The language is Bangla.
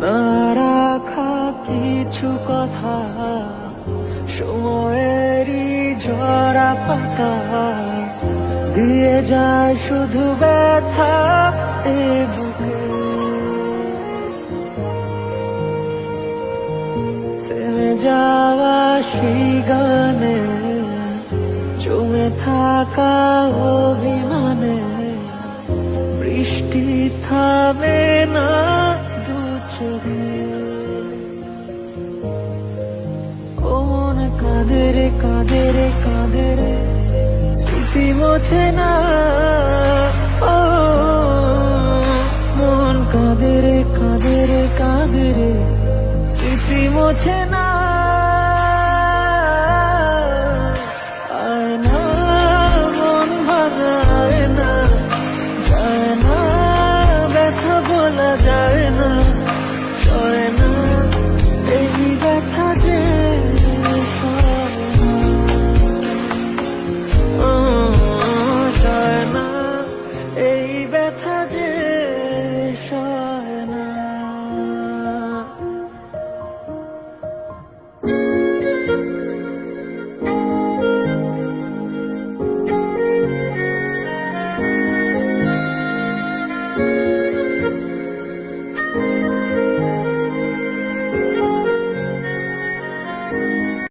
না রাখা কিছু কথা, সময়েরই ঝরা পাতা দিয়ে যায় শুধু ব্যথা এ বুকে। থেমে যাওয়া সেই গানে, জমে থাকা অভিমানে, বৃষ্টি থামে না দু চোখে। ও মন কাঁদে রে কাঁদে রে কাঁদে রে, স্মৃতি মোছে না। ও মন কাঁদে রে কাঁদে রে কাঁদে রে, স্মৃতি মোছে না।